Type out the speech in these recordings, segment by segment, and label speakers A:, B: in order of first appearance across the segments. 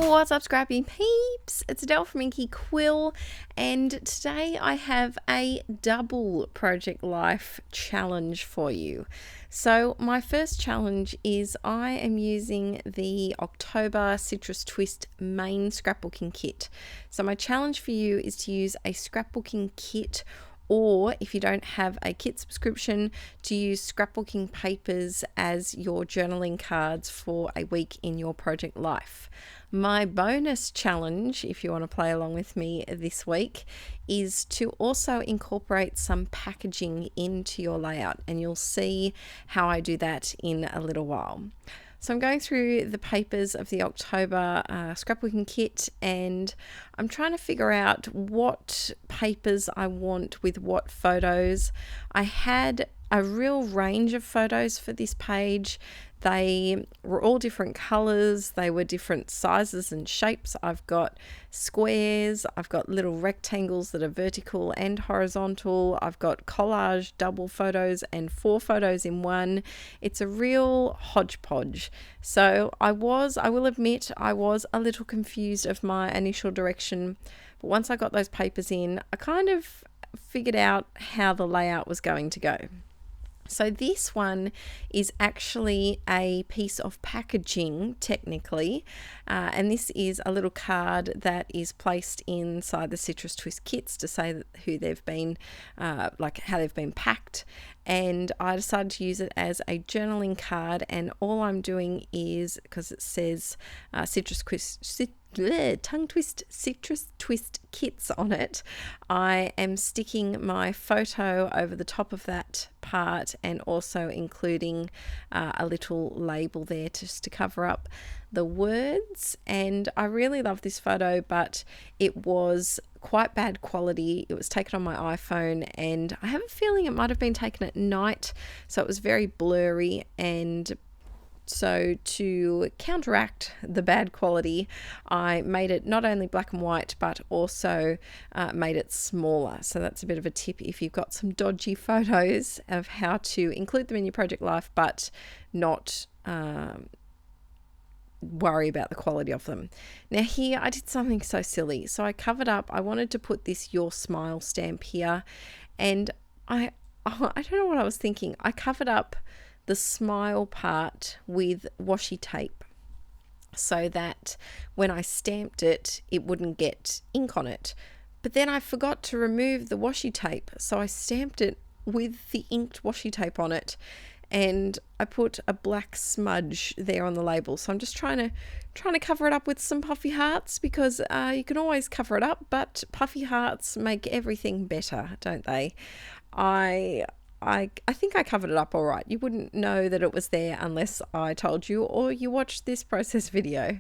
A: What's up, scrappy peeps? It's Adele from Inkie Quill, and today I have a double Project Life challenge for you. So my first challenge is I am using the October Citrus Twist main scrapbooking kit. So my challenge for you is to use a scrapbooking kit, or if you don't have a kit subscription, to use scrapbooking papers as your journaling cards for a week in your project life. My bonus challenge, if you want to play along with me this week, is to also incorporate some packaging into your layout, and you'll see how I do that in a little while. So I'm going through the papers of the October scrapbooking kit, and I'm trying to figure out what papers I want with what photos. I had a real range of photos for this page. They were all different colors, they were different sizes and shapes. I've got squares, I've got little rectangles that are vertical and horizontal, I've got collage double photos and 4 photos in one. It's a real hodgepodge. So I will admit I was a little confused of my initial direction, but once I got those papers in, I kind of figured out how the layout was going to go. So this one is actually a piece of packaging technically, and this is a little card that is placed inside the Citrus Twist kits to say who they've been, like how they've been packed. And I decided to use it as a journaling card, and all I'm doing is, because it says Citrus Twist kits on it, I am sticking my photo over the top of that part, and also including a little label there just to cover up the words. And I really love this photo, but it was quite bad quality. It was taken on my iPhone, and I have a feeling it might have been taken at night, so it was very blurry. And so to counteract the bad quality, I made it not only black and white, but also made it smaller. So that's a bit of a tip if you've got some dodgy photos, of how to include them in your project life, but not worry about the quality of them. Now here I did something so silly. So I covered up, I wanted to put this Your Smile stamp here, and I don't know what I was thinking. I covered up the smile part with washi tape so that when I stamped it, it wouldn't get ink on it. But then I forgot to remove the washi tape, so I stamped it with the inked washi tape on it, and I put a black smudge there on the label. So I'm just trying to cover it up with some puffy hearts, because you can always cover it up, but puffy hearts make everything better, don't they? I think I covered it up all right. You wouldn't know that it was there unless I told you, or you watched this process video.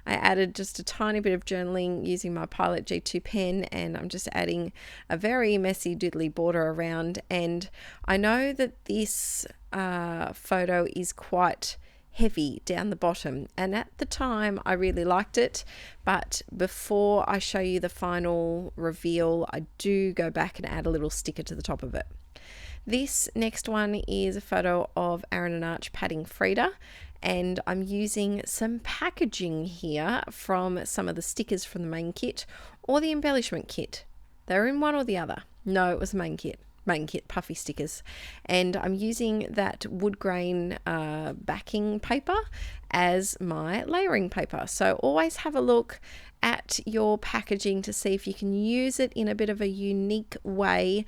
A: I added just a tiny bit of journaling using my Pilot G2 pen, and I'm just adding a very messy doodly border around. And I know that this photo is quite heavy down the bottom, and at the time I really liked it, but before I show you the final reveal, I do go back and add a little sticker to the top of it. This next one is a photo of Aaron and Arch patting Frida, and I'm using some packaging here from some of the stickers from the main kit or the embellishment kit. They're in one or the other. No, it was the main kit puffy stickers, and I'm using that wood grain backing paper as my layering paper. So always have a look at your packaging to see if you can use it in a bit of a unique way.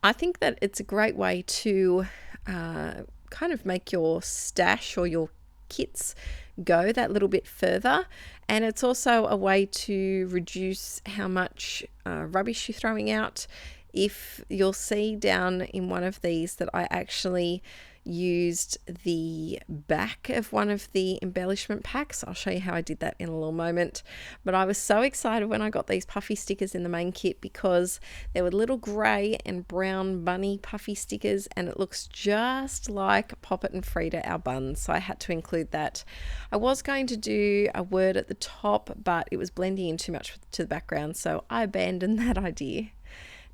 A: I think that it's a great way to kind of make your stash or your kits go that little bit further, and it's also a way to reduce how much rubbish you're throwing out. If you'll see down in one of these that I actually used the back of one of the embellishment packs. I'll show you how I did that in a little moment. But I was so excited when I got these puffy stickers in the main kit, because there were little grey and brown bunny puffy stickers, and it looks just like Poppet and Frida, our buns. So I had to include that. I was going to do a word at the top, but it was blending in too much to the background, so I abandoned that idea.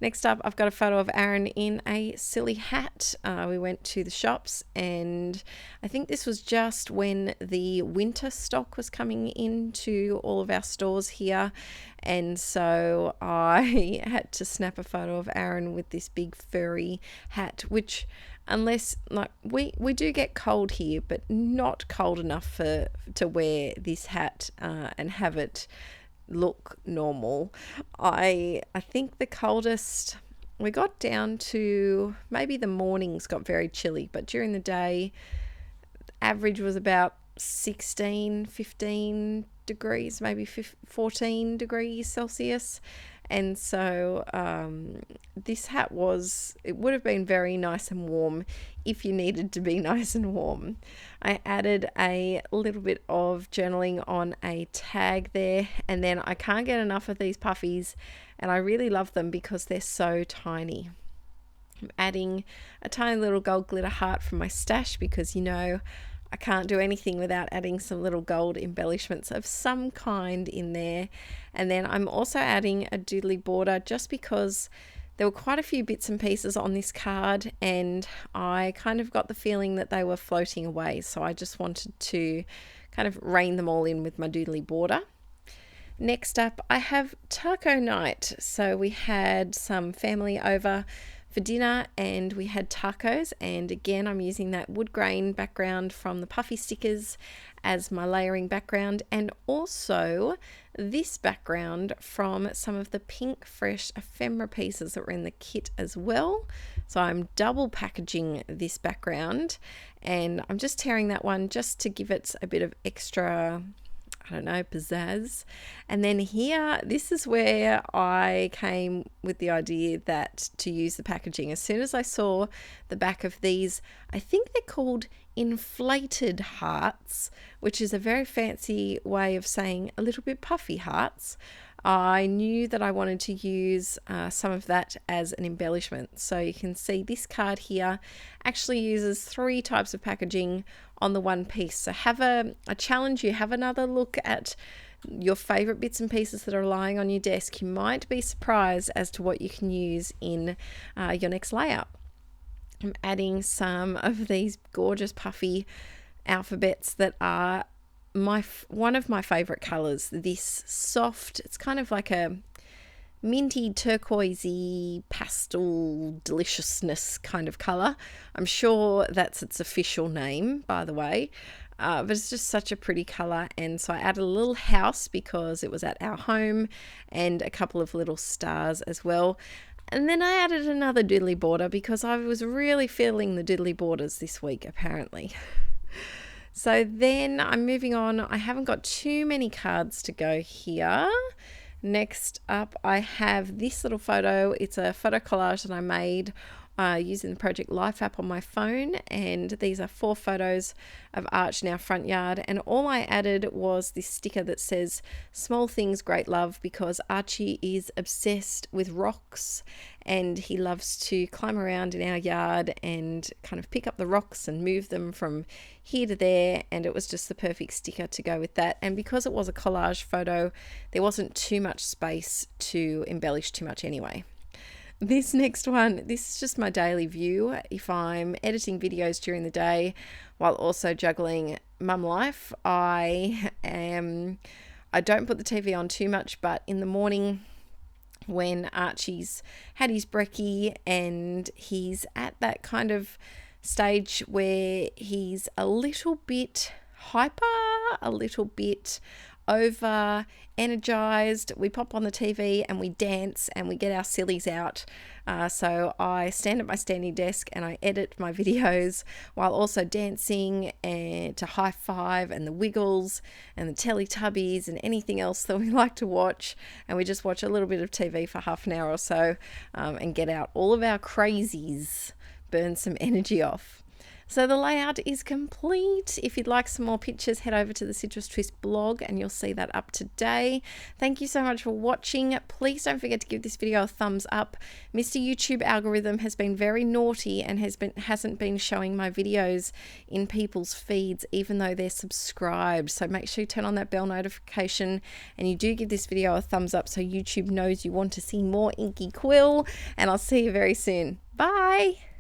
A: Next up, I've got a photo of Aaron in a silly hat. We went to the shops, and I think this was just when the winter stock was coming into all of our stores here, and so I had to snap a photo of Aaron with this big furry hat, which, unless, like, we do get cold here, but not cold enough to wear this hat and have it look normal. I think the coldest we got down to, maybe the mornings got very chilly, but during the day average was about 16-15 degrees, maybe 14 degrees Celsius. And so this hat it would have been very nice and warm if you needed to be nice and warm. I added a little bit of journaling on a tag there, and then I can't get enough of these puffies, and I really love them because they're so tiny. I'm adding a tiny little gold glitter heart from my stash because, I can't do anything without adding some little gold embellishments of some kind in there. And then I'm also adding a doodly border just because there were quite a few bits and pieces on this card, and I kind of got the feeling that they were floating away. So I just wanted to kind of rein them all in with my doodly border. Next up, I have taco night. So we had some family over for dinner, and we had tacos, and again I'm using that wood grain background from the puffy stickers as my layering background, and also this background from some of the pink fresh ephemera pieces that were in the kit as well. So I'm double packaging this background, and I'm just tearing that one just to give it a bit of extra, pizzazz. And then here, this is where I came with the idea that to use the packaging. As soon as I saw the back of these, I think they're called inflated hearts, which is a very fancy way of saying a little bit puffy hearts. I knew that I wanted to use some of that as an embellishment. So you can see this card here actually uses 3 types of packaging on the one piece. So have a challenge you, have another look at your favorite bits and pieces that are lying on your desk. You might be surprised as to what you can use in your next layout. I'm adding some of these gorgeous puffy alphabets that are one of my favorite colors. This soft, it's kind of like a minty turquoisey pastel deliciousness kind of color. I'm sure that's its official name, by the way, but it's just such a pretty color. And so I added a little house because it was at our home, and a couple of little stars as well. And then I added another doodly border because I was really feeling the doodly borders this week, apparently. So then I'm moving on. I haven't got too many cards to go here. Next up, I have this little photo. It's a photo collage that I made using the Project Life app on my phone, and these are 4 photos of Arch in our front yard, and all I added was this sticker that says small things great love, because Archie is obsessed with rocks and he loves to climb around in our yard and kind of pick up the rocks and move them from here to there, and it was just the perfect sticker to go with that. And because it was a collage photo, there wasn't too much space to embellish too much anyway. This next one, this is just my daily view. If I'm editing videos during the day while also juggling mum life, I don't put the TV on too much, but in the morning when Archie's had his brekkie and he's at that kind of stage where he's a little bit hyper, a little bit over energized, we pop on the TV and we dance and we get our sillies out. So I stand at my standing desk and I edit my videos while also dancing and to High Five and the Wiggles and the Teletubbies and anything else that we like to watch. And we just watch a little bit of TV for half an hour or so and get out all of our crazies, burn some energy off. So the layout is complete. If you'd like some more pictures, head over to the Citrus Twist blog and you'll see that up today. Thank you so much for watching. Please don't forget to give this video a thumbs up. Mr. YouTube algorithm has been very naughty and hasn't been showing my videos in people's feeds even though they're subscribed. So make sure you turn on that bell notification and you do give this video a thumbs up so YouTube knows you want to see more Inkie Quill, and I'll see you very soon. Bye.